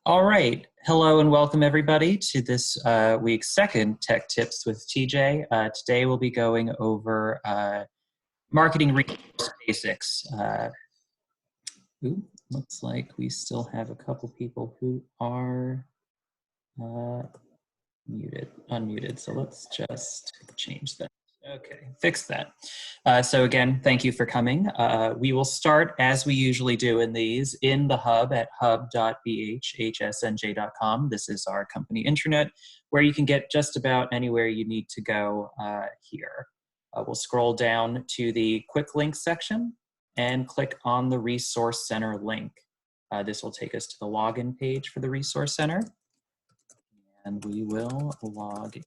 All right. Hello and welcome everybody to this week's second Tech Tips with TJ. Today we'll be going over marketing resource basics. Looks like we still have a couple people who are unmuted. So let's just change that. Okay, fix that. So again, thank you for coming. We will start, as we usually do in these, in the hub at hub.bhhsnj.com. This is our company intranet, where you can get just about anywhere you need to go here. We'll scroll down to the quick links section and click on the Resource Center link. This will take us to the login page for the Resource Center, and we will log in.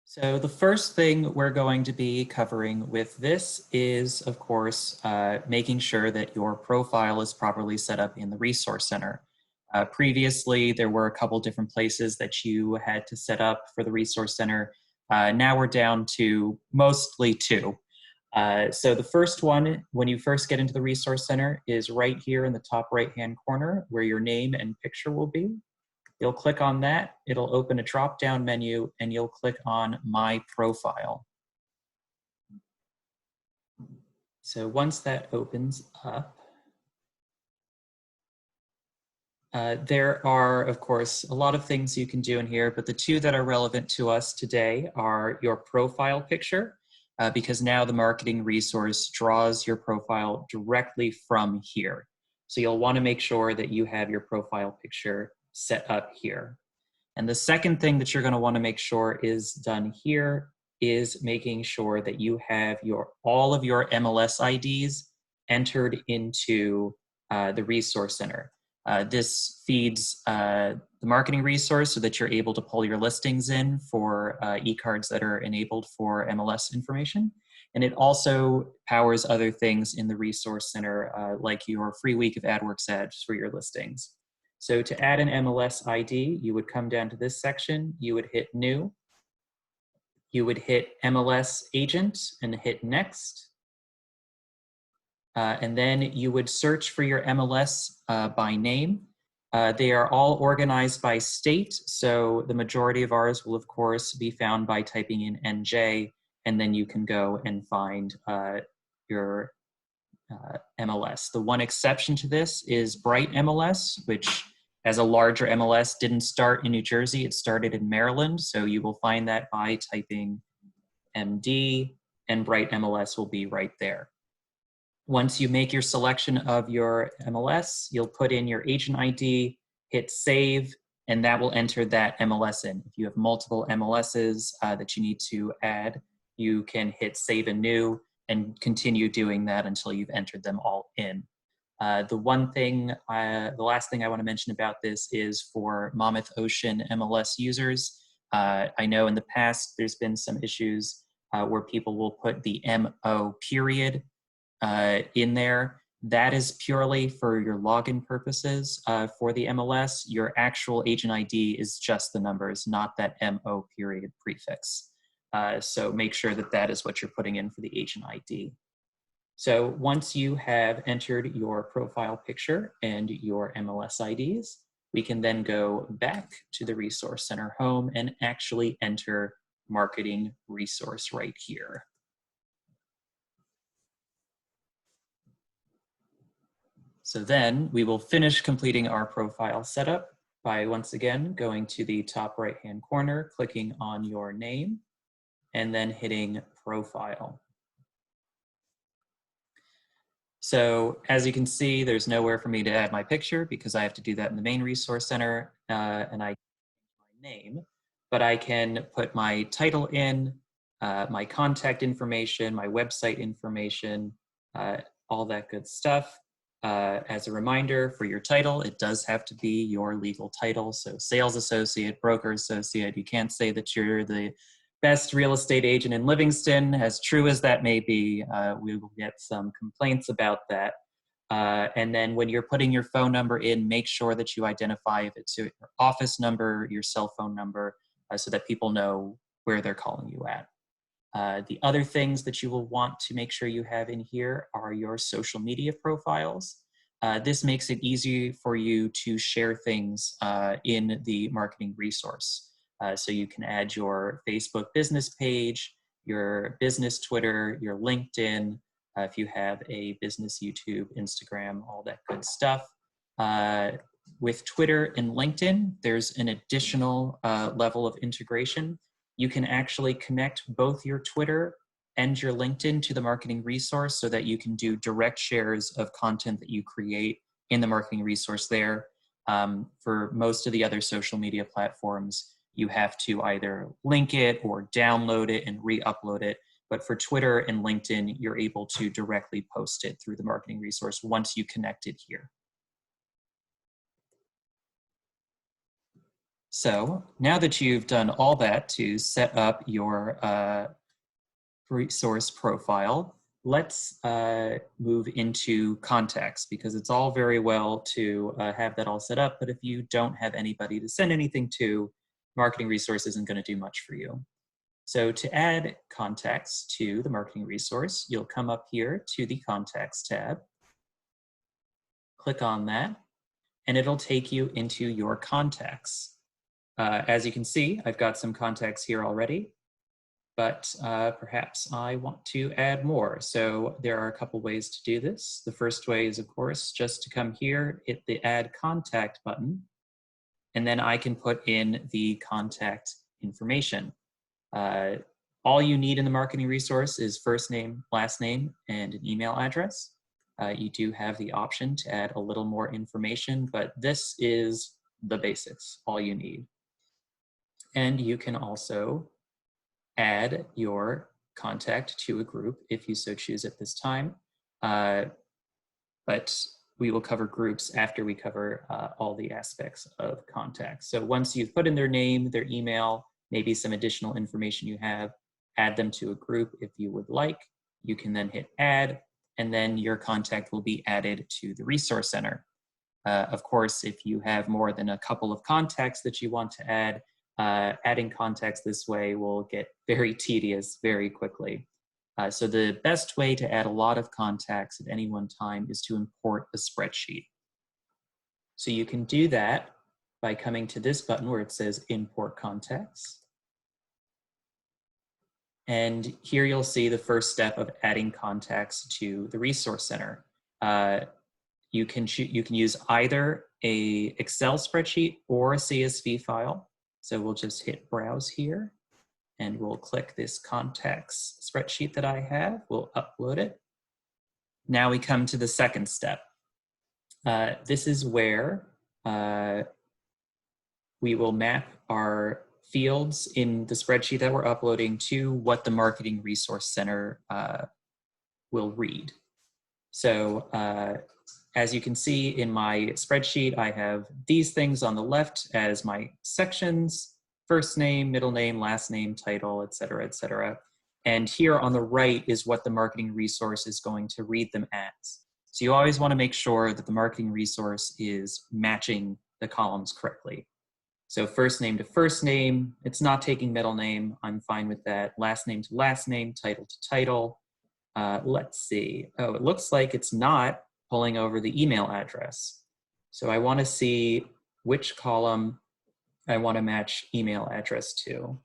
So the first thing we're going to be covering with this is, of course, making sure that your profile is properly set up in the Resource Center. Previously, there were a couple different places that you had to set up for the Resource Center. Now we're down to mostly two. So the first one, when you first get into the Resource Center, is right here in the top right-hand corner where your name and picture will be. You'll click on that, it'll open a drop-down menu, and you'll click on My Profile. So once that opens up, there are, of course, a lot of things you can do in here, but the two that are relevant to us today are your profile picture, because now the marketing resource draws your profile directly from here. So you'll want to make sure that you have your profile picture set up here. And the second thing that you're going to want to make sure is done here is making sure that you have all of your MLS IDs entered into the Resource Center. This feeds the marketing resource so that you're able to pull your listings in for e-cards that are enabled for MLS information. And it also powers other things in the Resource Center, like your free week of AdWorks ads for your listings. So to add an MLS ID, you would come down to this section, you would hit New, you would hit MLS Agent and hit Next. And then you would search for your MLS by name. They are all organized by state, so the majority of ours will, of course, be found by typing in NJ, and then you can go and find your MLS. The one exception to this is Bright MLS, which as a larger MLS didn't start in New Jersey, it started in Maryland. So you will find that by typing MD, and Bright MLS will be right there. Once you make your selection of your MLS, you'll put in your agent ID, hit save, and that will enter that MLS in. If you have multiple MLSs that you need to add, you can hit save and new and continue doing that until you've entered them all in. The last thing I want to mention about this is for Monmouth Ocean MLS users. I know in the past there's been some issues where people will put the MO period in there. That is purely for your login purposes for the MLS. Your actual agent ID is just the numbers, not that MO period prefix. So make sure that that is what you're putting in for the agent ID. So once you have entered your profile picture and your MLS IDs, we can then go back to the Resource Center home and actually enter marketing resource right here. So then we will finish completing our profile setup by once again going to the top right-hand corner, clicking on your name, and then hitting profile. So as you can see, there's nowhere for me to add my picture because I have to do that in the main Resource Center, and I my name, but I can put my title in, my contact information, my website information, all that good stuff. As a reminder for your title, it does have to be your legal title. So sales associate, broker associate, you can't say that you're the best real estate agent in Livingston. As true as that may be, we will get some complaints about that. And then when you're putting your phone number in, make sure that you identify if it's your office number, your cell phone number, so that people know where they're calling you at. The other things that you will want to make sure you have in here are your social media profiles. This makes it easy for you to share things in the marketing resource. So you can add your Facebook business page, your business Twitter, your LinkedIn, if you have a business YouTube, Instagram, all that good stuff. With Twitter and LinkedIn, there's an additional level of integration. You can actually connect both your Twitter and your LinkedIn to the marketing resource so that you can do direct shares of content that you create in the marketing resource there. For most of the other social media platforms, you have to either link it or download it and re-upload it. But for Twitter and LinkedIn, you're able to directly post it through the marketing resource once you connect it here. So now that you've done all that to set up your resource profile, let's move into contacts, because it's all very well to have that all set up, but if you don't have anybody to send anything to, marketing resource isn't going to do much for you. So to add contacts to the marketing resource, you'll come up here to the Contacts tab, click on that, and it'll take you into your contacts. As you can see, I've got some contacts here already, but perhaps I want to add more. So there are a couple ways to do this. The first way is, of course, just to come here, hit the Add Contact button, and then I can put in the contact information. All you need in the marketing resource is first name, last name, and an email address. You do have the option to add a little more information, but this is the basics, all you need. And you can also add your contact to a group if you so choose at this time. But we will cover groups after we cover all the aspects of contacts. So once you've put in their name, their email, maybe some additional information you have, add them to a group if you would like. You can then hit add, and then your contact will be added to the resource center. Of course, if you have more than a couple of contacts that you want to add, adding contacts this way will get very tedious very quickly. So the best way to add a lot of contacts at any one time is to import a spreadsheet. So you can do that by coming to this button where it says Import Contacts. And here you'll see the first step of adding contacts to the Resource Center. You can use either a Excel spreadsheet or a CSV file. So we'll just hit Browse here, and we'll click this contacts spreadsheet that I have. We'll upload it. Now we come to the second step. This is where we will map our fields in the spreadsheet that we're uploading to what the Marketing Resource Center will read. So as you can see in my spreadsheet, I have these things on the left as my sections: first name, middle name, last name, title, et cetera, et cetera. And here on the right is what the marketing resource is going to read them as. So you always want to make sure that the marketing resource is matching the columns correctly. So first name to first name, it's not taking middle name, I'm fine with that. Last name to last name, title to title. Let's see, oh, it looks like it's not pulling over the email address. So I want to see which column I want to match email address to.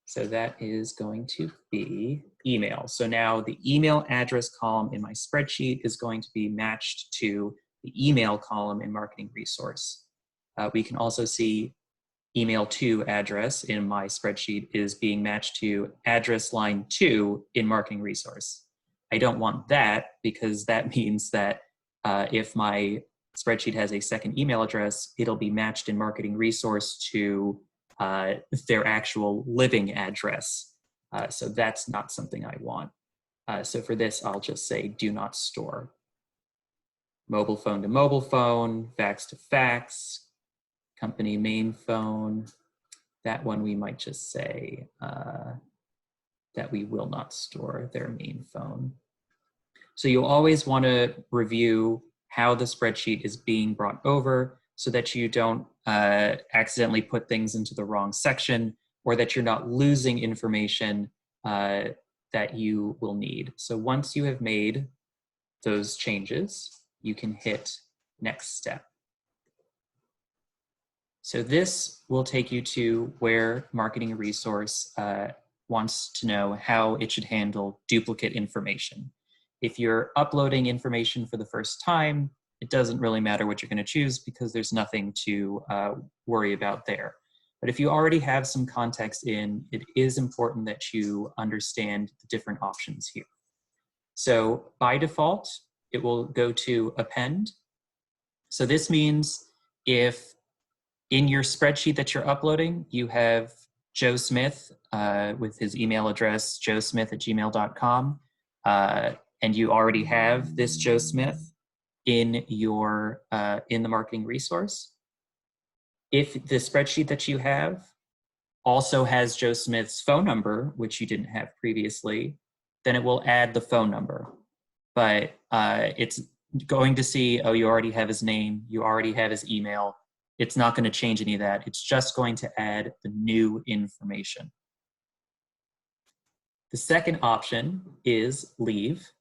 So that is going to be email. So now the email address column in my spreadsheet is going to be matched to the email column in marketing resource. We can also see email to address in my spreadsheet is being matched to address line 2 in marketing resource. I don't want that because that means that if my spreadsheet has a second email address, it'll be matched in marketing resource to their actual living address. So that's not something I want. So for this, I'll just say do not store. Mobile phone to mobile phone, fax to fax, company main phone. That one we might just say that we will not store their main phone. So you'll always want to review how the spreadsheet is being brought over so that you don't accidentally put things into the wrong section, or that you're not losing information that you will need. So once you have made those changes, you can hit next step. So this will take you to where Marketing Resource wants to know how it should handle duplicate information. If you're uploading information for the first time, it doesn't really matter what you're going to choose because there's nothing to worry about there. But if you already have some context in, it is important that you understand the different options here. So by default, it will go to append. So this means if in your spreadsheet that you're uploading, you have Joe Smith with his email address, joesmith@gmail.com, and you already have this Joe Smith in your in the marketing resource. If the spreadsheet that you have also has Joe Smith's phone number, which you didn't have previously, then it will add the phone number. But it's going to see, oh, you already have his name, you already have his email. It's not going to change any of that. It's just going to add the new information. The second option is leave.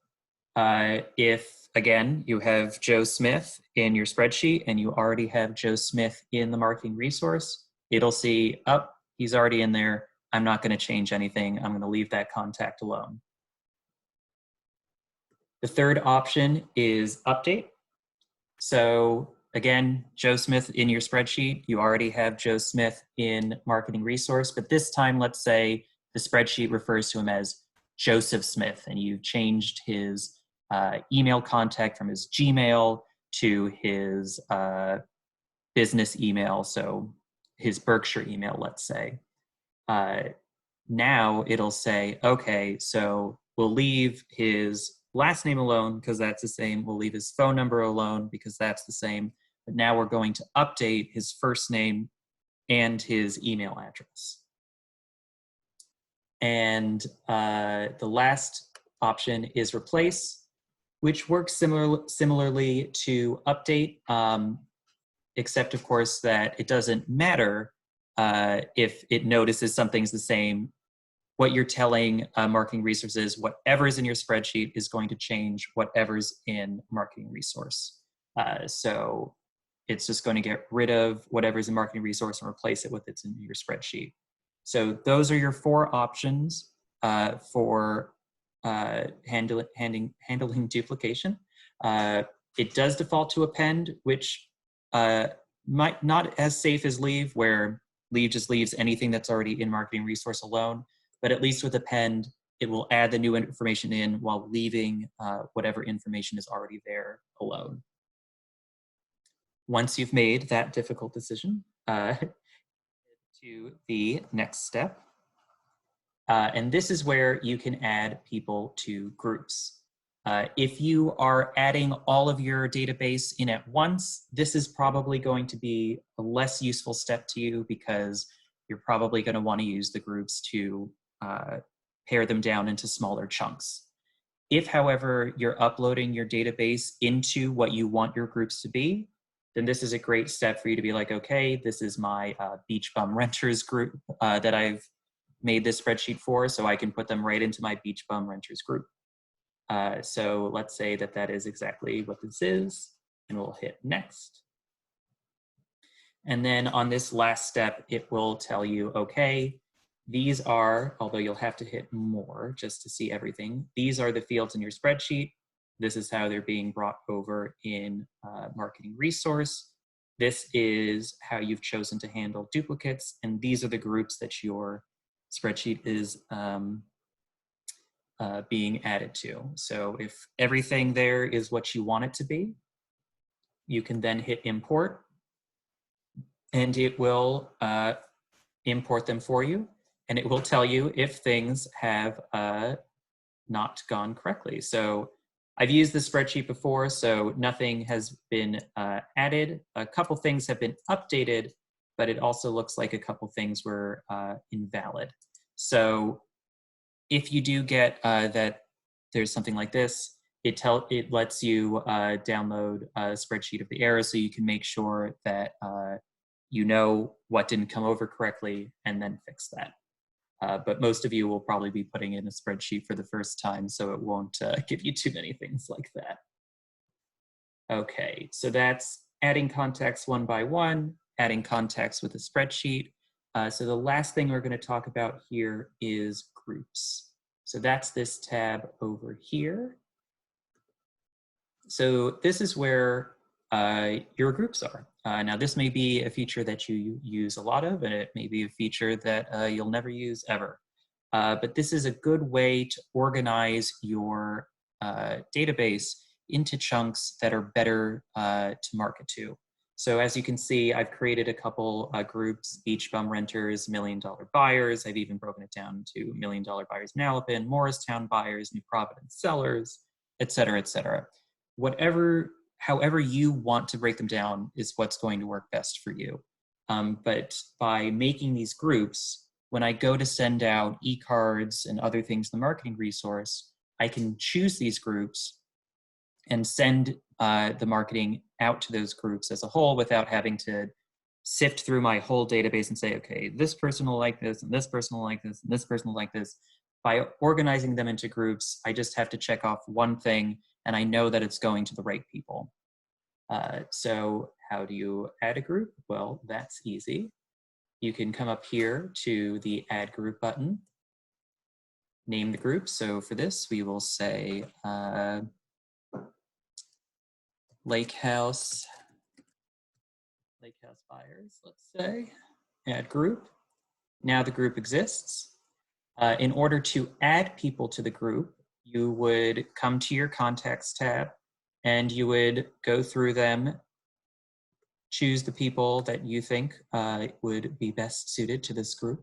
If, again, you have Joe Smith in your spreadsheet and you already have Joe Smith in the marketing resource, it'll see, oh, he's already in there. I'm not going to change anything. I'm going to leave that contact alone. The third option is update. So again, Joe Smith in your spreadsheet, you already have Joe Smith in marketing resource, but this time, let's say the spreadsheet refers to him as Joseph Smith and you've changed his email contact from his Gmail to his business email, so his Berkshire email, let's say. Now it'll say, okay, so we'll leave his last name alone because that's the same. We'll leave his phone number alone because that's the same. But now we're going to update his first name and his email address. And the last option is replace, which works similarly to update, except of course that it doesn't matter if it notices something's the same. What you're telling marketing resources, whatever's in your spreadsheet is going to change whatever's in marketing resource. So it's just going to get rid of whatever's in marketing resource and replace it with what's in your spreadsheet. So those are your 4 options for handling duplication. It does default to append, which might not as safe as leave, where leave just leaves anything that's already in marketing resource alone. But at least with append, it will add the new information in while leaving whatever information is already there alone. Once you've made that difficult decision, to the next step. And this is where you can add people to groups. If you are adding all of your database in at once, this is probably going to be a less useful step to you because you're probably going to want to use the groups to pare them down into smaller chunks. If, however, you're uploading your database into what you want your groups to be, then this is a great step for you to be like, okay, this is my beach bum renters group that I've made this spreadsheet for, so I can put them right into my beach bum renters group. So let's say that that is exactly what this is, and we'll hit next. And then on this last step, it will tell you, okay, these are, although you'll have to hit more just to see everything, these are the fields in your spreadsheet. This is how they're being brought over in marketing resource. This is how you've chosen to handle duplicates, and these are the groups that your spreadsheet is being added to. So if everything there is what you want it to be, you can then hit import, and it will import them for you, and it will tell you if things have not gone correctly. So I've used this spreadsheet before, so nothing has been added. A couple things have been updated, but it also looks like a couple things were invalid. So if you do get that there's something like this, it lets you download a spreadsheet of the error so you can make sure that you know what didn't come over correctly and then fix that. but most of you will probably be putting in a spreadsheet for the first time, so it won't give you too many things like that. Okay, so that's adding contacts one by one, adding contacts with a spreadsheet. So the last thing we're going to talk about here is groups. So that's this tab over here. So this is where your groups are. Now this may be a feature that you use a lot of, and it may be a feature that you'll never use ever. But this is a good way to organize your database into chunks that are better to market to. So as you can see, I've created a couple groups: beach bum renters, $1 million buyers. I've even broken it down to $1 million buyers in Alapin, Morristown buyers, New Providence sellers, et cetera, et cetera. However you want to break them down is what's going to work best for you. But by making these groups, when I go to send out e-cards and other things in the marketing resource, I can choose these groups and send the marketing out to those groups as a whole without having to sift through my whole database and say, okay, this person will like this, and this person will like this, and this person will like this. By organizing them into groups, I just have to check off one thing, and I know that it's going to the right people. So how do you add a group? Well, that's easy. You can come up here to the Add Group button, name the group. So for this, we will say Lake House buyers, let's say. Add group. Now the group exists. In order to add people to the group, you would come to your Contacts tab, and you would go through them, choose the people that you think would be best suited to this group.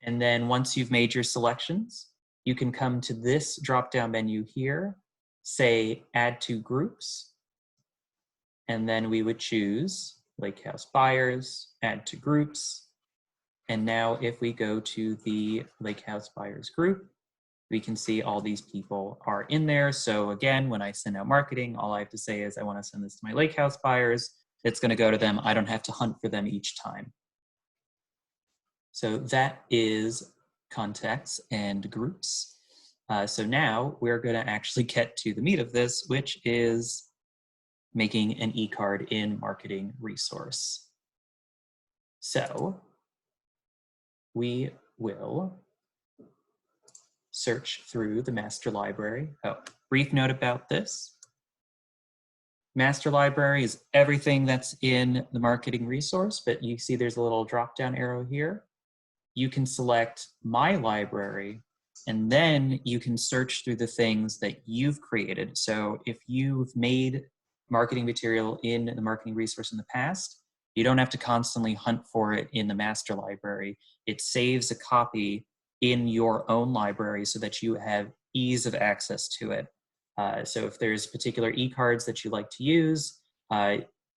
And then once you've made your selections, you can come to this drop-down menu here, say Add to Groups, and then we would choose Lake House Buyers, Add to Groups. And now if we go to the Lake House Buyers group, we can see all these people are in there. So again, when I send out marketing, all I have to say is I want to send this to my Lake House buyers. It's going to go to them. I don't have to hunt for them each time. So that is contacts and groups. So now we're going to actually get to the meat of this, which is making an e-card in Marketing Resource. So we will search through the master library. Oh, brief note about this. Master library is everything that's in the marketing resource, but you see there's a little drop-down arrow here. You can select My Library, and then you can search through the things that you've created. So if you've made marketing material in the marketing resource in the past, you don't have to constantly hunt for it in the master library. It saves a copy in your own library so that you have ease of access to it. So if there's particular e-cards that you like to use,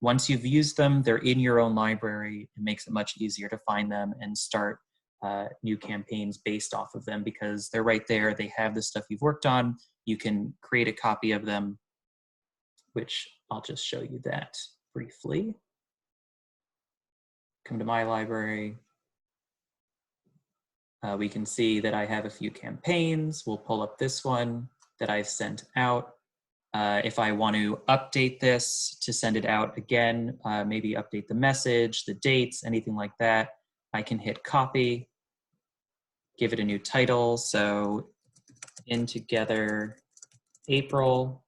once you've used them, they're in your own library. It makes it much easier to find them and start new campaigns based off of them because they're right there. They have the stuff you've worked on. You can create a copy of them, which I'll just show you that briefly. Come to My Library. We can see that I have a few campaigns. We'll pull up this one that I've sent out. If I want to update this to send it out again, maybe update the message, the dates, anything like that, I can hit copy, give it a new title. So In Together April.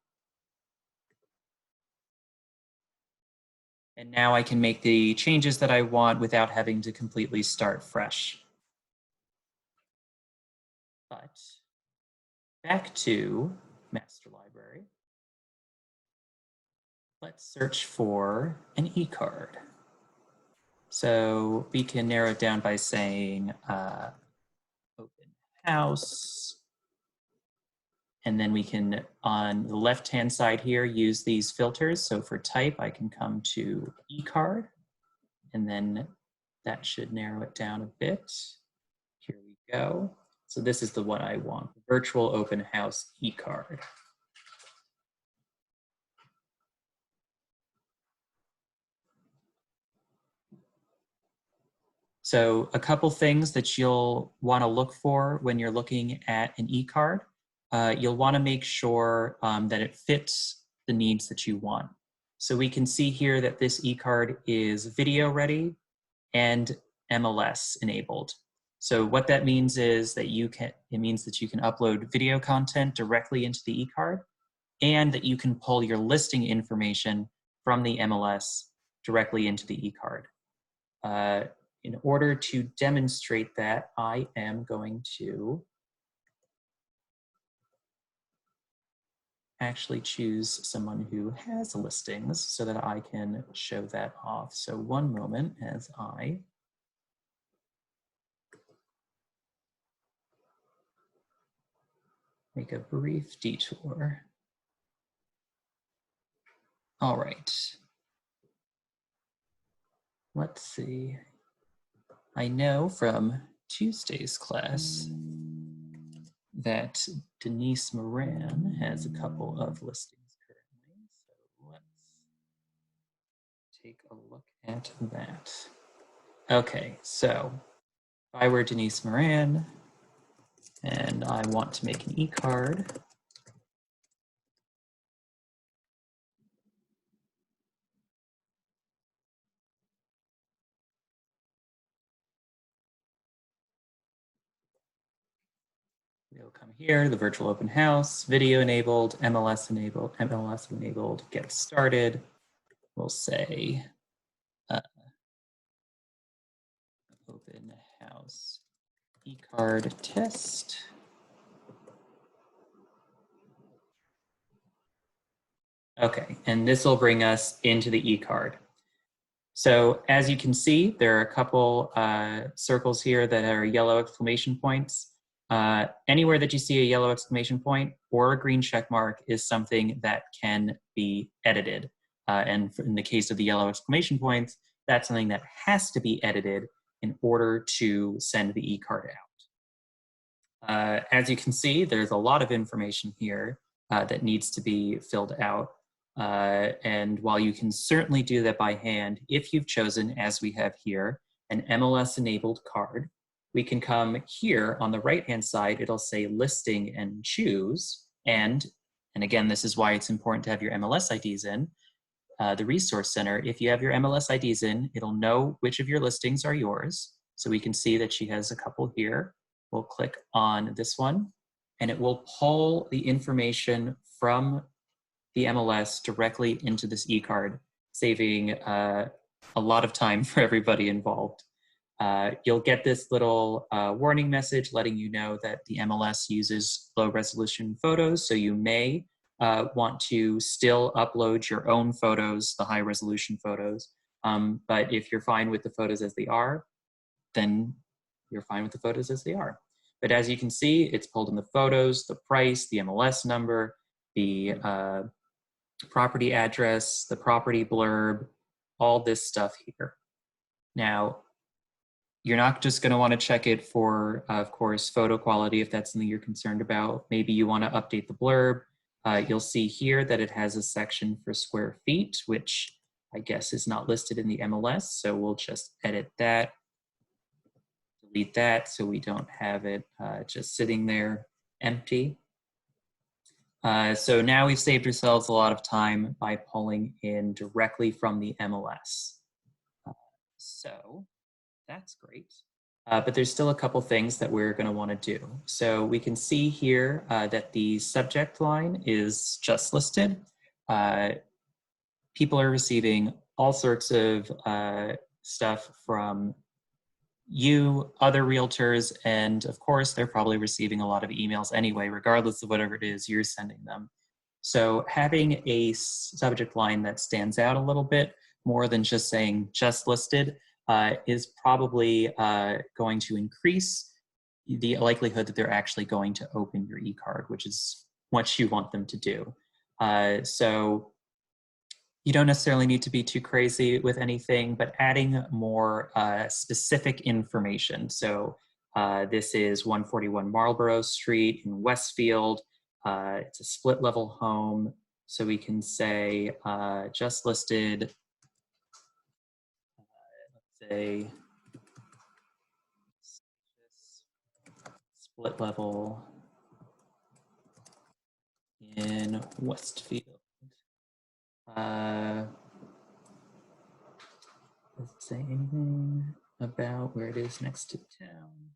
And now I can make the changes that I want without having to completely start fresh. But back to master library. Let's search for an e-card. So we can narrow it down by saying open house. And then we can, on the left-hand side here, use these filters. So for type, I can come to e-card, and then that should narrow it down a bit. Here we go. So this is the one I want, virtual open house e-card. So a couple things that you'll want to look for when you're looking at an e-card. You'll want to make sure that it fits the needs that you want. So we can see here that this e-card is video ready and MLS enabled. So what that means is that it means that you can upload video content directly into the e-card, and that you can pull your listing information from the MLS directly into the e-card. In order to demonstrate that, I am going to actually choose someone who has listings so that I can show that off. So one moment as I make a brief detour. All right. Let's see. I know from Tuesday's class that Denise Moran has a couple of listings currently. So let's take a look at that. Okay, so if I were Denise Moran and I want to make an e-card, we'll come here, the virtual open house, video enabled, MLS enabled, get started. We'll say open house e-card test. Okay, and this will bring us into the e-card. So as you can see, there are a couple circles here that are yellow exclamation points. Anywhere that you see a yellow exclamation point or a green check mark is something that can be edited. And in the case of the yellow exclamation points, that's something that has to be edited in order to send the e-card out. As you can see, there's a lot of information here that needs to be filled out. And while you can certainly do that by hand, if you've chosen, as we have here, an MLS-enabled card, we can come here on the right-hand side, it'll say listing and choose. And again, this is why it's important to have your MLS IDs in. The Resource Center, if you have your MLS IDs in, it'll know which of your listings are yours. So we can see that she has a couple here. We'll click on this one, and it will pull the information from the MLS directly into this e-card, saving a lot of time for everybody involved. You'll get this little warning message letting you know that the MLS uses low resolution photos, so you may want to still upload your own photos, the high resolution photos. But if you're fine with the photos as they are, then you're fine with the photos as they are. But as you can see, it's pulled in the photos, the price, the MLS number, the property address, the property blurb, all this stuff here. Now, you're not just going to want to check it for, of course, photo quality if that's something you're concerned about. Maybe you want to update the blurb. You'll see here that it has a section for square feet, which I guess is not listed in the MLS. So we'll just edit that, delete that so we don't have it just sitting there empty. So now we've saved ourselves a lot of time by pulling in directly from the MLS. So that's great. But there's still a couple things that we're going to want to do. So we can see here that the subject line is just listed. People are receiving all sorts of stuff from you, other realtors, and of course, they're probably receiving a lot of emails anyway, regardless of whatever it is you're sending them. So having a subject line that stands out a little bit more than just saying just listed is probably going to increase the likelihood that they're actually going to open your e-card, which is what you want them to do. So you don't necessarily need to be too crazy with anything, but adding more specific information. So this is 141 Marlborough Street in Westfield. It's a split level home. So we can say just listed, let's say split level in Westfield. Does it say anything about where it is next to town?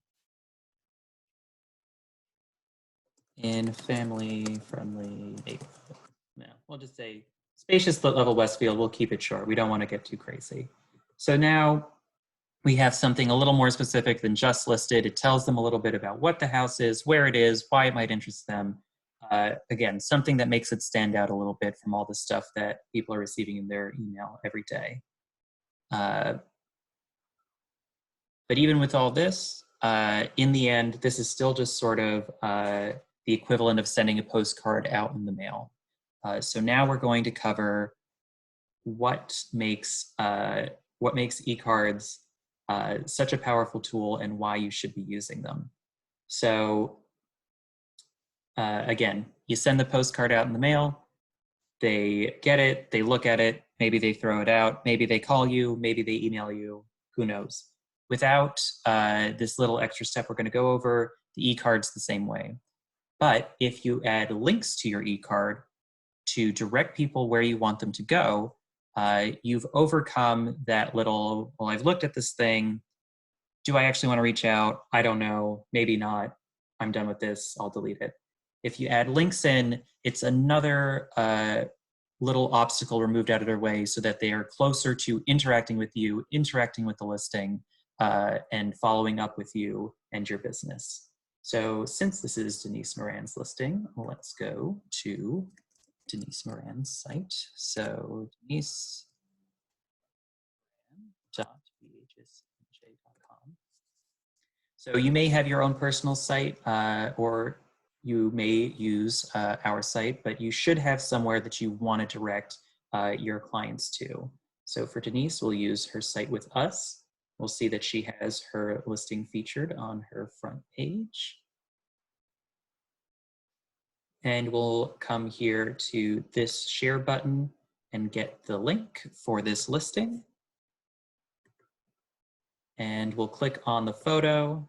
In family-friendly neighborhood. No, we'll just say spacious split level Westfield. We'll keep it short. We don't want to get too crazy. So now we have something a little more specific than just listed. It tells them a little bit about what the house is, where it is, why it might interest them. Again, something that makes it stand out a little bit from all the stuff that people are receiving in their email every day. But even with all this, in the end, this is still just sort of the equivalent of sending a postcard out in the mail. So now we're going to cover what makes e-cards such a powerful tool and why you should be using them. So again, you send the postcard out in the mail, they get it, they look at it, maybe they throw it out, maybe they call you, maybe they email you, who knows. Without this little extra step we're going to go over, the e-card's the same way. But if you add links to your e-card to direct people where you want them to go, you've overcome that little, well, I've looked at this thing. Do I actually want to reach out? I don't know. Maybe not. I'm done with this. I'll delete it. If you add links in, it's another little obstacle removed out of their way so that they are closer to interacting with you, interacting with the listing, and following up with you and your business. So since this is Denise Moran's listing, let's go to Denise Moran's site. So denise.bhsj.com. So you may have your own personal site, or you may use our site, but you should have somewhere that you want to direct your clients to. So for Denise, we'll use her site with us. We'll see that she has her listing featured on her front page. And we'll come here to this share button and get the link for this listing. And we'll click on the photo.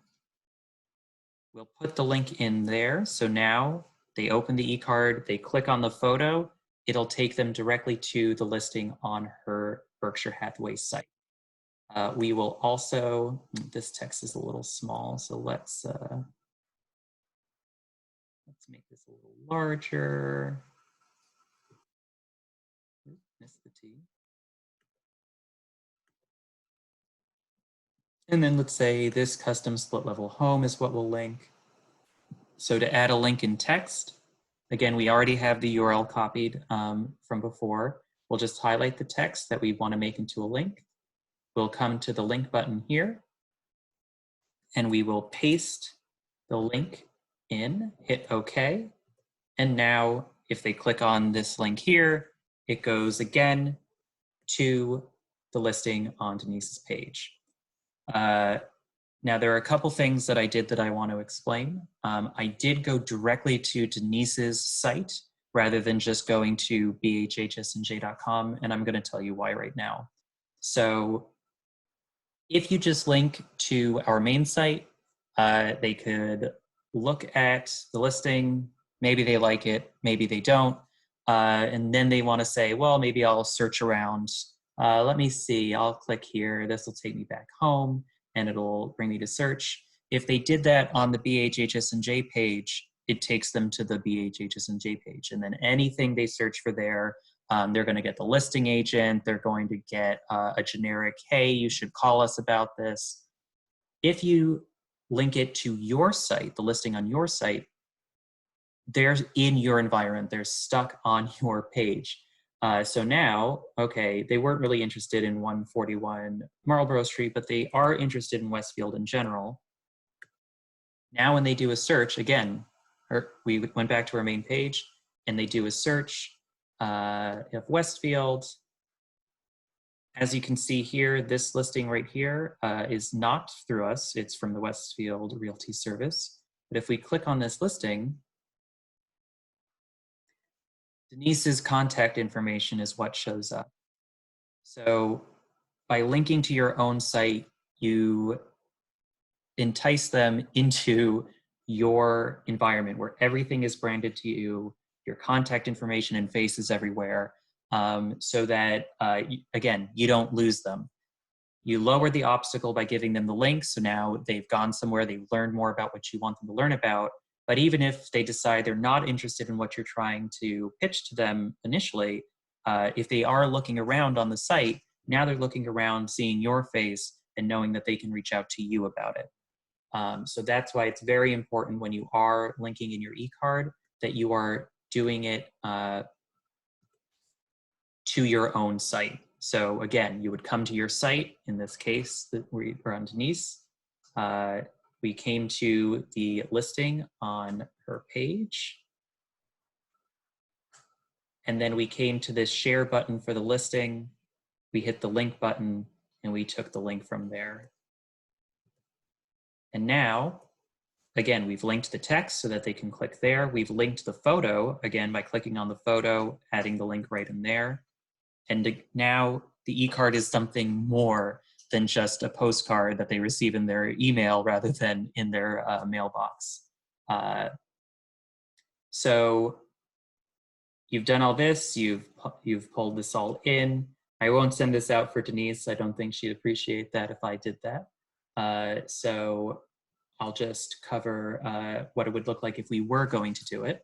We'll put the link in there. So now they open the e-card, they click on the photo, it'll take them directly to the listing on her Berkshire Hathaway site. We will also, this text is a little small, so let's make this a little larger. Missed the T. And then let's say this custom split level home is what we'll link. So to add a link in text, again, we already have the URL copied from before. We'll just highlight the text that we want to make into a link. We'll come to the link button here, and we will paste the link in, hit OK. And now if they click on this link here, it goes again to the listing on Denise's page. Now, there are a couple things that I did that I want to explain. I did go directly to Denise's site rather than just going to BHHSNJ.com, and I'm going to tell you why right now. So if you just link to our main site, they could look at the listing, maybe they like it, maybe they don't, and then they want to say, well, maybe I'll search around. Let me see, I'll click here, this will take me back home, and it'll bring me to search. If they did that on the BHHSNJ page, it takes them to the BHHSNJ page. And then anything they search for there, they're going to get the listing agent, they're going to get a generic, hey, you should call us about this. If you link it to your site, the listing on your site, they're in your environment, they're stuck on your page. So now, okay, they weren't really interested in 141 Marlborough Street, but they are interested in Westfield in general. Now when they do a search, again, we went back to our main page, and they do a search of Westfield. As you can see here, this listing right here is not through us, it's from the Westfield Realty Service. But if we click on this listing, Denise's contact information is what shows up. So by linking to your own site, you entice them into your environment where everything is branded to you, your contact information and faces everywhere, so that, again, you don't lose them. You lower the obstacle by giving them the link. So now they've gone somewhere, they've learned more about what you want them to learn about. But even if they decide they're not interested in what you're trying to pitch to them initially, if they are looking around on the site, now they're looking around, seeing your face, and knowing that they can reach out to you about it. So that's why it's very important when you are linking in your e-card that you are doing it to your own site. So again, you would come to your site. In this case, that we were on Denise. We came to the listing on her page. And then we came to this share button for the listing. We hit the link button and we took the link from there. And now, again, we've linked the text so that they can click there. We've linked the photo, again, by clicking on the photo, adding the link right in there. And now the e-card is something more than just a postcard that they receive in their email rather than in their mailbox. So you've done all this, you've pulled this all in. I won't send this out for Denise. I don't think she'd appreciate that if I did that. So I'll just cover what it would look like if we were going to do it.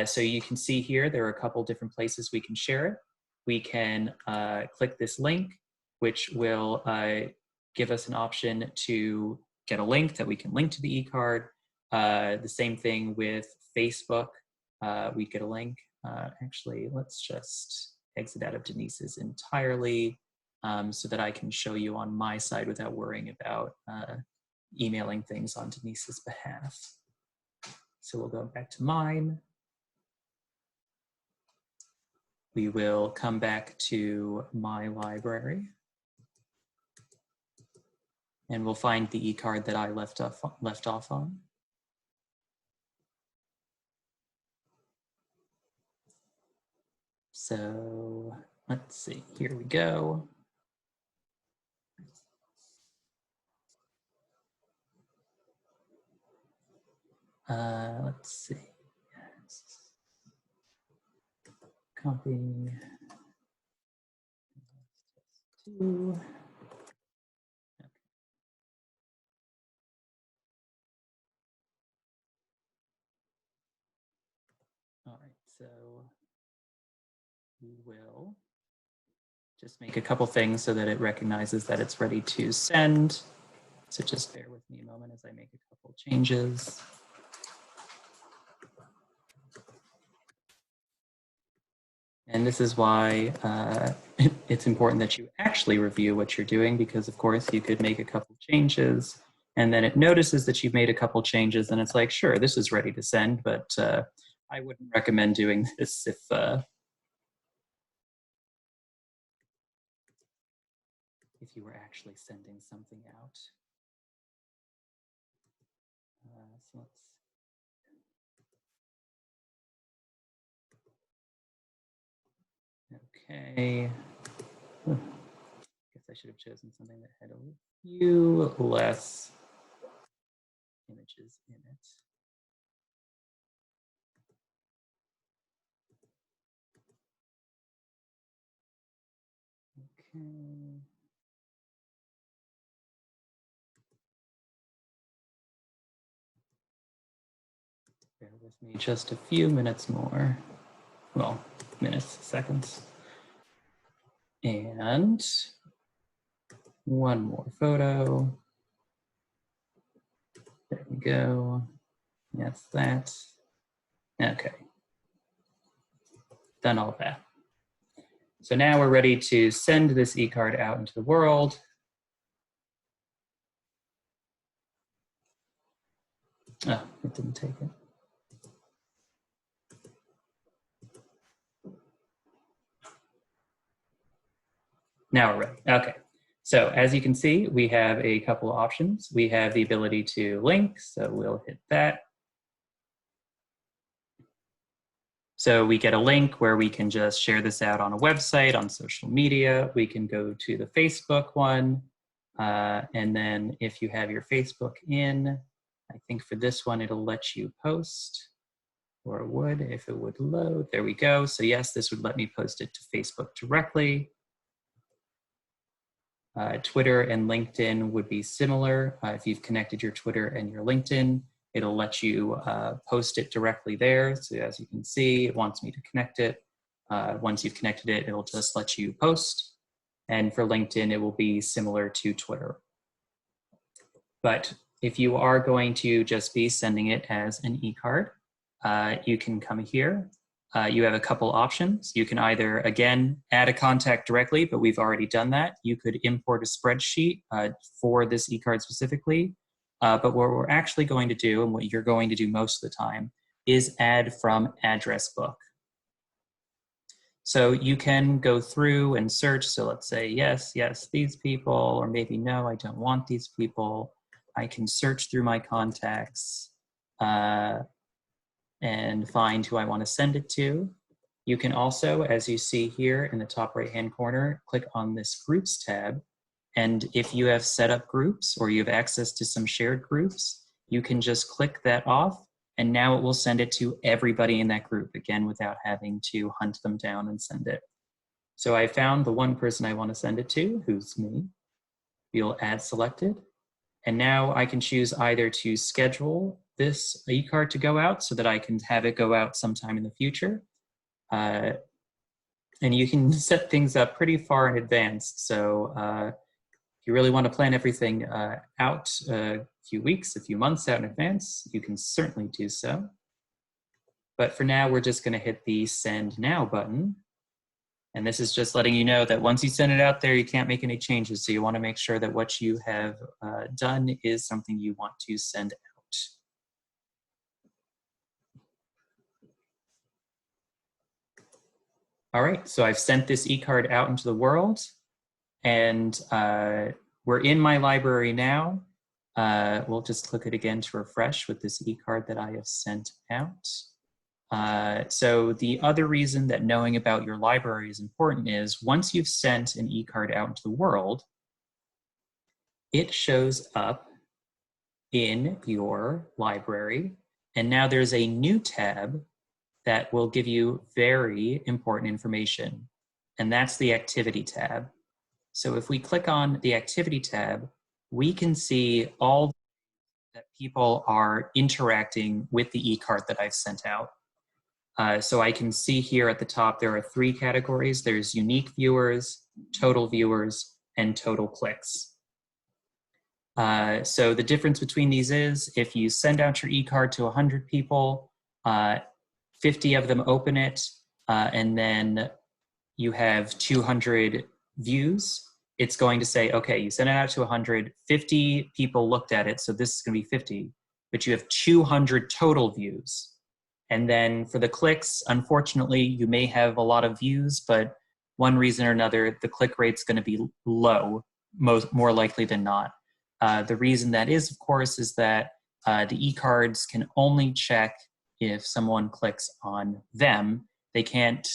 So you can see here, there are a couple different places we can share it. We can click this link, which will give us an option to get a link that we can link to the e-card. The same thing with Facebook. We get a link. Actually, let's just exit out of Denise's entirely so that I can show you on my side without worrying about emailing things on Denise's behalf. So we'll go back to mine. We will come back to my library. And we'll find the e-card that I left off on. So let's see, here we go. Let's see. Yes. Copy. Two. Okay. All right, so we will just make a couple things so that it recognizes that it's ready to send. So just bear with me a moment as I make a couple changes. And this is why it's important that you actually review what you're doing, because of course you could make a couple changes and then it notices that you've made a couple changes and it's like, sure, this is ready to send, but I wouldn't recommend doing this if you were actually sending something out. So let's. Okay. Guess I should have chosen something that had a few less images in it. Okay. Bear with me just a few minutes more. Well, minutes, seconds. And one more photo. There we go. Yes, that. Okay. Done all that. So now we're ready to send this e-card out into the world. Oh, it didn't take it. Now we're ready. Okay. So as you can see, we have a couple of options. We have the ability to link, so we'll hit that. So we get a link where we can just share this out on a website, on social media. We can go to the Facebook one. And then if you have your Facebook in, I think for this one, it'll let you post, or it would if it would load. There we go. So yes, this would let me post it to Facebook directly. Twitter and LinkedIn would be similar. If you've connected your Twitter and your LinkedIn, it'll let you post it directly there. So as you can see, it wants me to connect it. Once you've connected it, it'll just let you post. And for LinkedIn, it will be similar to Twitter. But if you are going to just be sending it as an e-card, you can come here. You have a couple options. You can either, again, add a contact directly, but we've already done that. You could import a spreadsheet for this e-card specifically. But what we're actually going to do, and what you're going to do most of the time, is add from address book. So you can go through and search. So let's say, yes, yes, these people, or maybe no, I don't want these people. I can search through my contacts and find who I want to send it to. You can also, as you see here in the top right-hand corner, click on this Groups tab. And if you have set up groups or you have access to some shared groups, you can just click that off, and now it will send it to everybody in that group, again, without having to hunt them down and send it. So I found the one person I want to send it to, who's me. You'll add selected. And now I can choose either to schedule this e-card to go out so that I can have it go out sometime in the future. And you can set things up pretty far in advance. So if you really want to plan everything out a few weeks, a few months out in advance, you can certainly do so. But for now, we're just going to hit the Send Now button. And this is just letting you know that once you send it out there, you can't make any changes. So you want to make sure that what you have done is something you want to send out. All right, so I've sent this e-card out into the world, and we're in my library now. We'll just click it again to refresh with this e-card that I have sent out. So the other reason that knowing about your library is important is once you've sent an e-card out into the world, it shows up in your library. And now there's a new tab that will give you very important information. And that's the Activity tab. So if we click on the Activity tab, we can see all that people are interacting with the e-card that I've sent out. So I can see here at the top, there are 3 categories. There's unique viewers, total viewers, and total clicks. So the difference between these is if you send out your e-card to 100 people, 50 of them open it, and then you have 200 views, it's going to say, okay, you sent it out to 100, 50 people looked at it, so this is going to be 50, but you have 200 total views. And then for the clicks, unfortunately, you may have a lot of views, but one reason or another, the click rate's going to be low, more likely than not. The reason that is, of course, is that the e-cards can only check if someone clicks on them. They can't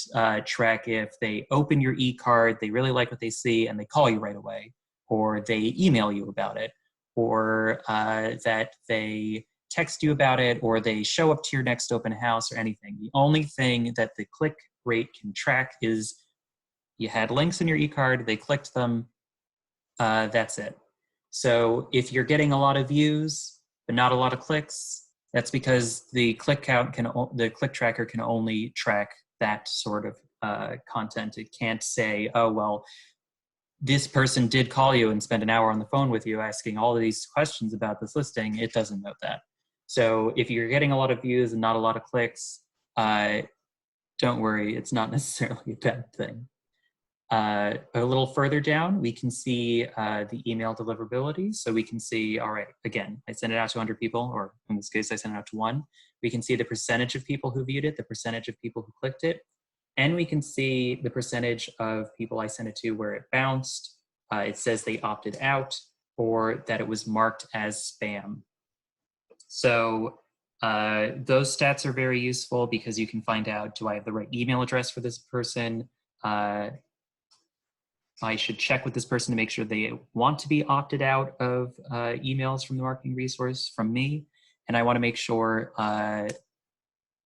track if they open your e-card, they really like what they see, and they call you right away, or they email you about it, or that they text you about it, or they show up to your next open house or anything. The only thing that the click rate can track is you had links in your e-card, they clicked them, that's it. So if you're getting a lot of views, but not a lot of clicks, that's because the click count the click tracker can only track that sort of content. It can't say, oh, well, this person did call you and spend an hour on the phone with you asking all of these questions about this listing. It doesn't know that. So if you're getting a lot of views and not a lot of clicks, don't worry, it's not necessarily a bad thing. A little further down, we can see the email deliverability. So we can see, all right, again, I sent it out to 100 people, or in this case, I sent it out to 1. We can see the percentage of people who viewed it, the percentage of people who clicked it, and we can see the percentage of people I sent it to where it bounced, it says they opted out, or that it was marked as spam. So those stats are very useful because you can find out, do I have the right email address for this person? I should check with this person to make sure they want to be opted out of emails from the marketing resource from me. And I want to make sure,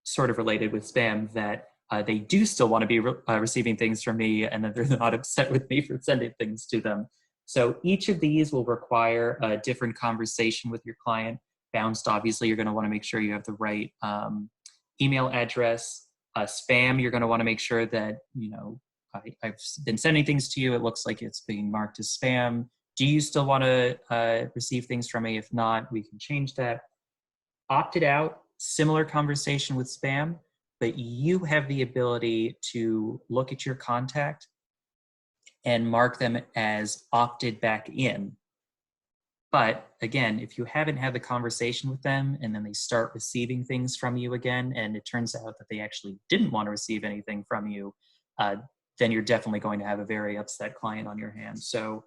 sort of related with spam, that they do still want to be receiving things from me and that they're not upset with me for sending things to them. So each of these will require a different conversation with your client. Bounced, obviously, you're going to want to make sure you have the right email address. Spam, you're going to want to make sure that, you know, I've been sending things to you. It looks like it's being marked as spam. Do you still want to receive things from me? If not, we can change that. Opted out, similar conversation with spam, but you have the ability to look at your contact and mark them as opted back in. But again, if you haven't had the conversation with them and then they start receiving things from you again, and it turns out that they actually didn't want to receive anything from you, then you're definitely going to have a very upset client on your hands. So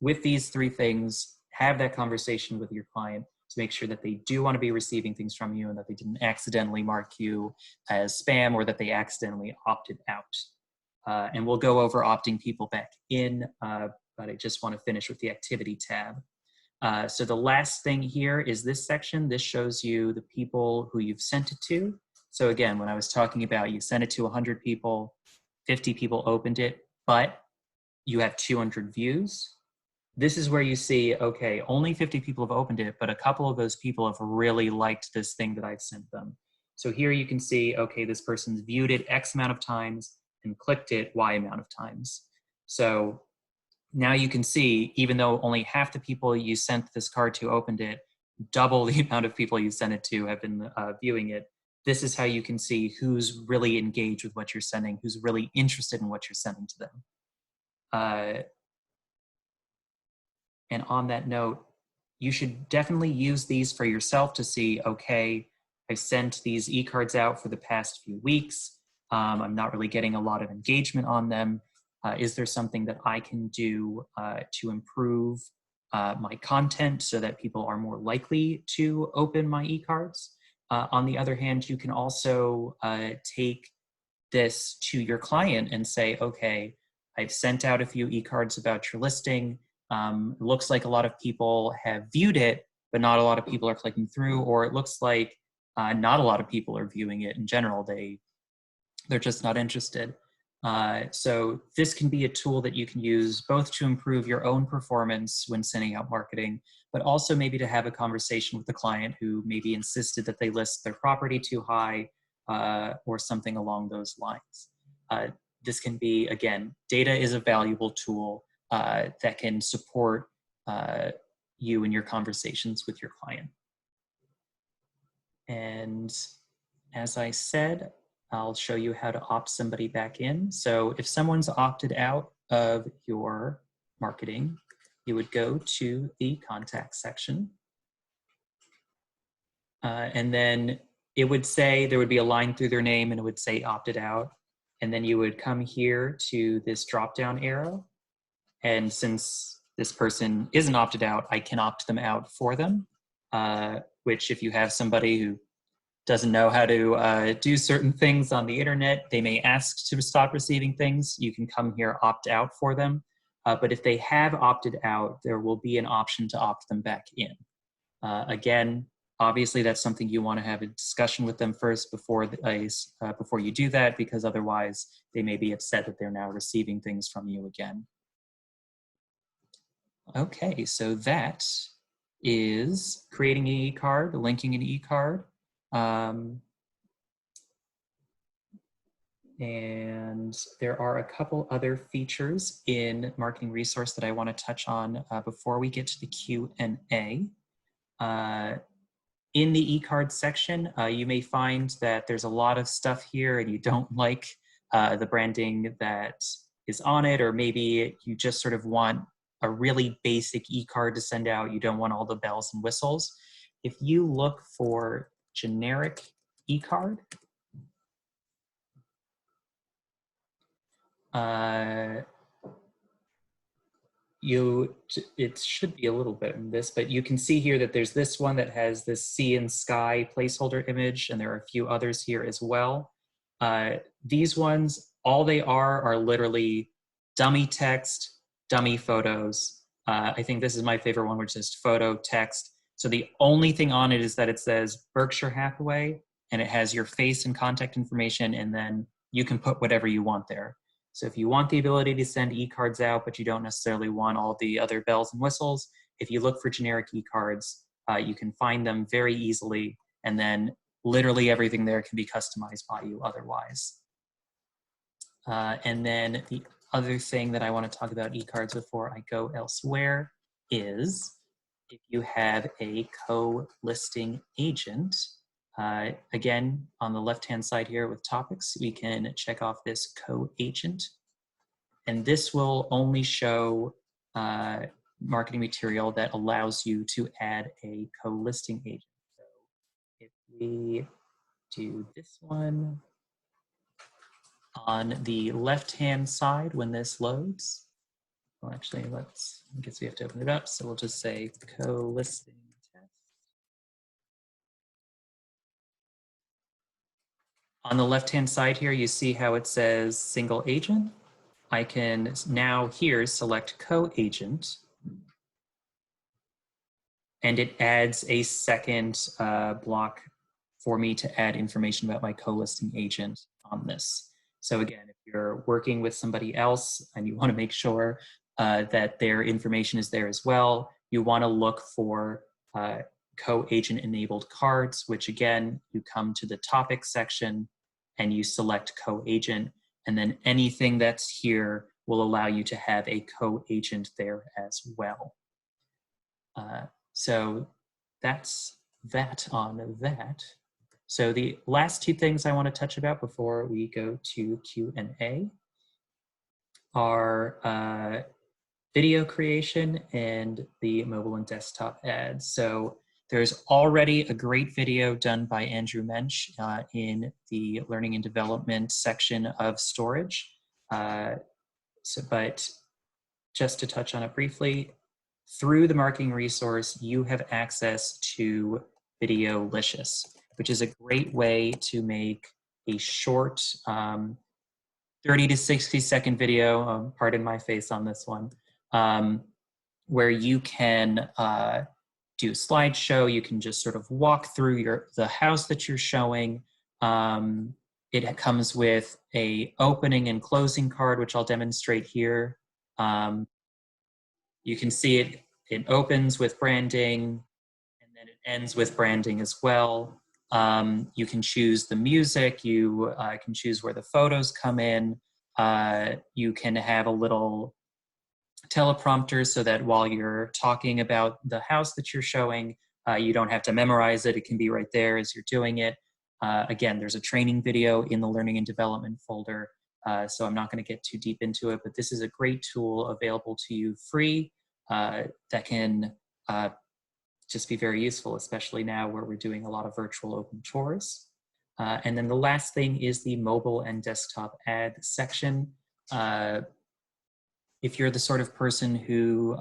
with these three things, have that conversation with your client to make sure that they do want to be receiving things from you and that they didn't accidentally mark you as spam or that they accidentally opted out. And we'll go over opting people back in, but I just want to finish with the activity tab. So the last thing here is this section. This shows you the people who you've sent it to. So again, when I was talking about you sent it to 100 people, 50 people opened it, but you have 200 views. This is where you see, okay, only 50 people have opened it, but a couple of those people have really liked this thing that I've sent them. So here you can see, okay, this person's viewed it X amount of times and clicked it Y amount of times. So now you can see, even though only half the people you sent this card to opened it, double the amount of people you sent it to have been viewing it. This is how you can see who's really engaged with what you're sending, who's really interested in what you're sending to them. And on that note, you should definitely use these for yourself to see, okay, I've sent these e-cards out for the past few weeks. I'm not really getting a lot of engagement on them. Is there something that I can do to improve my content so that people are more likely to open my e-cards? On the other hand, you can also take this to your client and say, okay, I've sent out a few e-cards about your listing. It looks like a lot of people have viewed it, but not a lot of people are clicking through, or it looks like not a lot of people are viewing it in general. They're just not interested. So this can be a tool that you can use both to improve your own performance when sending out marketing, but also maybe to have a conversation with the client who maybe insisted that they list their property too high or something along those lines. This can be, again, data is a valuable tool that can support you in your conversations with your client. And as I said, I'll show you how to opt somebody back in. So if someone's opted out of your marketing, you would go to the contact section. And then it would say, there would be a line through their name and it would say opted out. And then you would come here to this drop-down arrow. And since this person isn't opted out, I can opt them out for them, which if you have somebody who doesn't know how to do certain things on the internet, they may ask to stop receiving things. You can come here, opt out for them. But if they have opted out, there will be an option to opt them back in. Again, obviously that's something you want to have a discussion with them first before you do that, because otherwise they may be upset that they're now receiving things from you again. Okay, so that is creating an e-card, linking an e-card. And there are a couple other features in Marketing Resource that I want to touch on before we get to the Q&A. In the e-card section, you may find that there's a lot of stuff here and you don't like the branding that is on it, or maybe you just sort of want a really basic e-card to send out. You don't want all the bells and whistles. If you look for generic e-card, it should be a little bit in this, but you can see here that there's this one that has this sea and sky placeholder image, and there are a few others here as well. These ones, all they are literally dummy text, dummy photos. I think this is my favorite one, which is photo, text. So the only thing on it is that it says Berkshire Hathaway, and it has your face and contact information, and then you can put whatever you want there. So if you want the ability to send e-cards out, but you don't necessarily want all the other bells and whistles, if you look for generic e-cards, you can find them very easily, and then literally everything there can be customized by you otherwise. And then the other thing that I want to talk about e-cards before I go elsewhere is if you have a co-listing agent. Again, on the left-hand side here with topics, we can check off this co-agent. And this will only show marketing material that allows you to add a co-listing agent. So if we do this one, on the left-hand side when this loads, well, actually, I guess we have to open it up. So we'll just say co-listing test. On the left-hand side here, you see how it says single agent. I can now here select co-agent, and it adds a second block for me to add information about my co-listing agent on this. So again, if you're working with somebody else and you want to make sure that their information is there as well, you want to look for co-agent enabled cards, which again, you come to the topic section and you select co-agent, and then anything that's here will allow you to have a co-agent there as well. So that's that on that. So the last two things I want to touch about before we go to Q&A are video creation and the mobile and desktop ads. So there's already a great video done by Andrew Mensch in the learning and development section of storage. But just to touch on it briefly, through the marketing resource, you have access to Videolicious, which is a great way to make a short 30 to 60-second video, pardon my face on this one, where you can do a slideshow. You can just sort of walk through the house that you're showing. It comes with a opening and closing card, which I'll demonstrate here. You can see it opens with branding, and then it ends with branding as well. You can choose the music, you can choose where the photos come in. You can have a little teleprompter so that while you're talking about the house that you're showing, you don't have to memorize it. It can be right there as you're doing it. Again, there's a training video in the learning and development folder, so I'm not going to get too deep into it, but this is a great tool available to you free that can just be very useful, especially now where we're doing a lot of virtual open tours. And then the last thing is the mobile and desktop ad section. If you're the sort of person who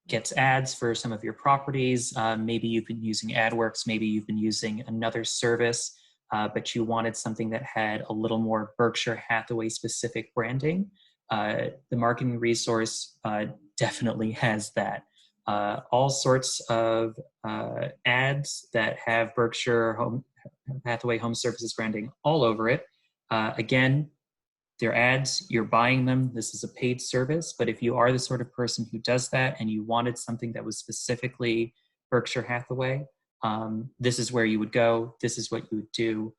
gets ads for some of your properties, maybe you've been using AdWorks, maybe you've been using another service, but you wanted something that had a little more Berkshire Hathaway specific branding, the marketing resource definitely has that. All sorts of ads that have Berkshire Hathaway Home Services branding all over it. Again, they're ads, you're buying them. This is a paid service, but if you are the sort of person who does that and you wanted something that was specifically Berkshire Hathaway, this is where you would go. This is what you would do.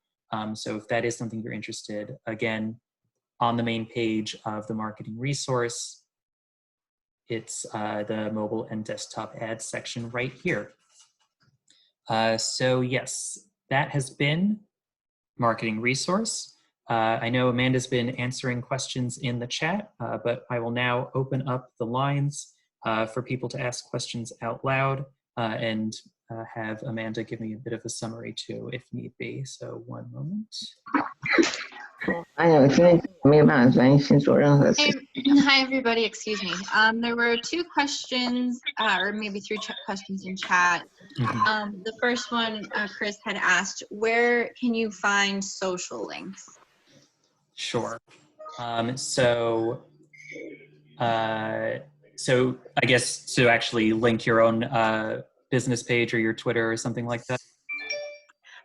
So if that is something you're interested, again, on the main page of the marketing resource, it's the mobile and desktop ads section right here. So yes, that has been marketing resource. I know Amanda's been answering questions in the chat, but I will now open up the lines for people to ask questions out loud and have Amanda give me a bit of a summary too, if need be. So one moment. 还有今天没有办法专心做任何事。Hi, everybody. Excuse me. There were two questions, or maybe three questions in chat. The first one, Chris had asked, where can you find social links? Sure. So I guess to actually link your own business page or your Twitter or something like that?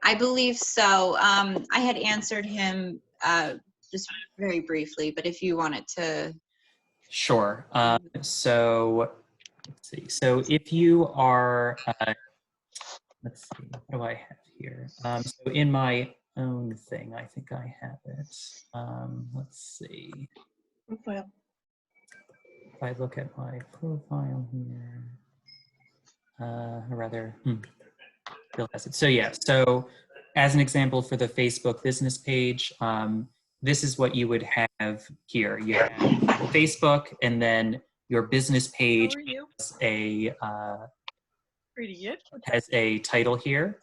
I believe so. I had answered him just very briefly, but if you wanted to. Sure. So let's see. So if you are, let's see, what do I have here? So in my own thing, I think I have it. Let's see. Profile. If I look at my profile here, or rather, Bill has it. So yeah, so as an example for the Facebook business page, this is what you would have here. You have Facebook, and then your business page has a title here,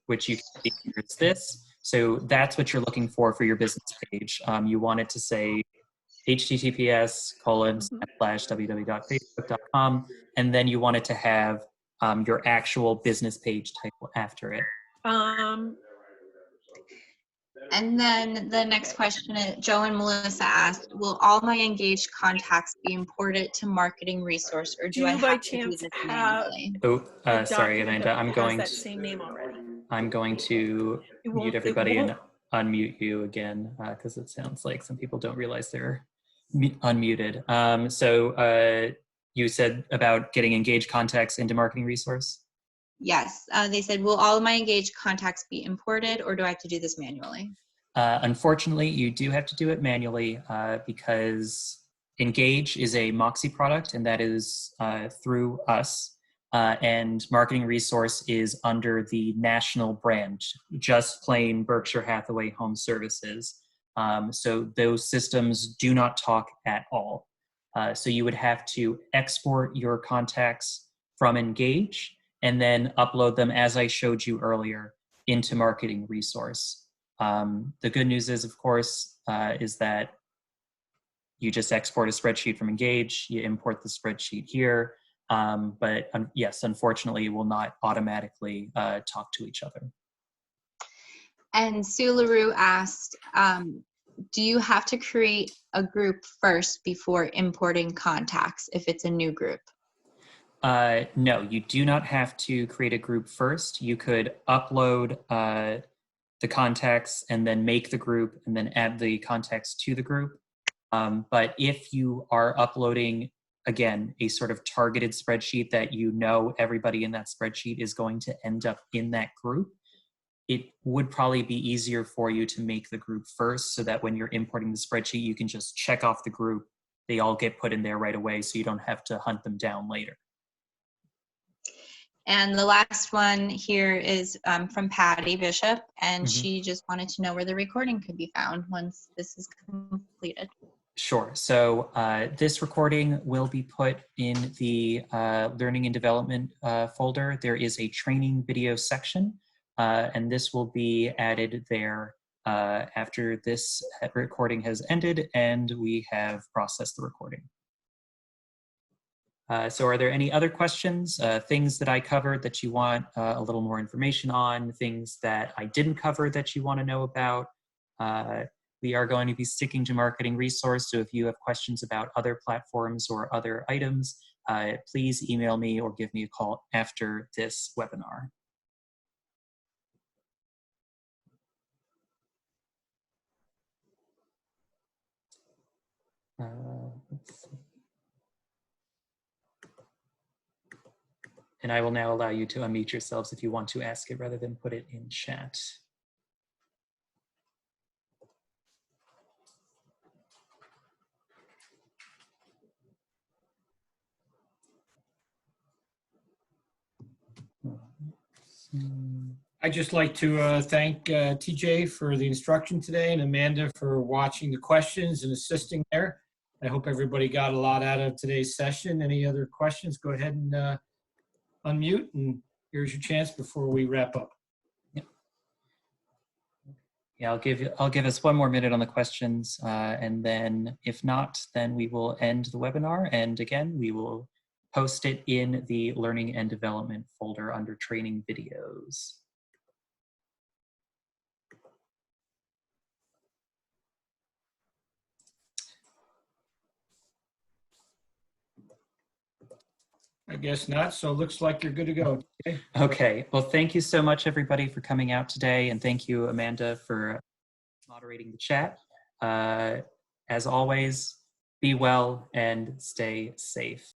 which you can see here is this. So that's what you're looking for your business page. You want it to say https://www.facebook.com, and then you want it to have your actual business page title after it. And then the next question, Joe and Melissa asked, will all my engaged contacts be imported to marketing resource, or do I by have to do chance this have manually? Oh, sorry, document Amanda, that I'm going that to, same name already? I'm going to It mute won't- everybody it and unmute you again, because it sounds like some people don't realize they're unmuted. So you said about getting engaged contacts into marketing resource? Yes, they said, will all of my engaged contacts be imported, or do I have to do this manually? Unfortunately, you do have to do it manually because Engage is a Moxie product, and that is through us. And Marketing Resource is under the national brand, just plain Berkshire Hathaway Home Services. So those systems do not talk at all. So you would have to export your contacts from Engage and then upload them, as I showed you earlier, into Marketing Resource. The good news is, of course, is that you just export a spreadsheet from Engage, you import the spreadsheet here, but yes, unfortunately, it will not automatically talk to each other. And Sue LaRue asked, do you have to create a group first before importing contacts if it's a new group? No, you do not have to create a group first. You could upload the contacts and then make the group and then add the contacts to the group. But if you are uploading, again, a sort of targeted spreadsheet that you know everybody in that spreadsheet is going to end up in that group, it would probably be easier for you to make the group first so that when you're importing the spreadsheet, you can just check off the group. They all get put in there right away so you don't have to hunt them down later. And the last one here is from Patty Bishop, and she just wanted to know where the recording could be found once this is completed. Sure. So this recording will be put in the Learning and Development folder. There is a training video section, and this will be added there after this recording has ended and we have processed the recording. So are there any other questions, things that I covered that you want a little more information on, things that I didn't cover that you want to know about? We are going to be sticking to Marketing Resource, so if you have questions about other platforms or other items, please email me or give me a call after this webinar. Let's see. And I will now allow you to unmute yourselves if you want to ask it rather than put it in chat. I'd just like to thank TJ for the instruction today and Amanda for watching the questions and assisting there. I hope everybody got a lot out of today's session. Any other questions, go ahead and unmute, and here's your chance before we wrap up. Yeah, I'll give us one more minute on the questions, and then if not, then we will end the webinar. And again, we will post it in the Learning and Development folder under Training Videos. I guess not. So it looks like you're good to go. Okay. Okay. Well, thank you so much, everybody, for coming out today. And thank you, Amanda, for moderating the chat. As always, be well and stay safe.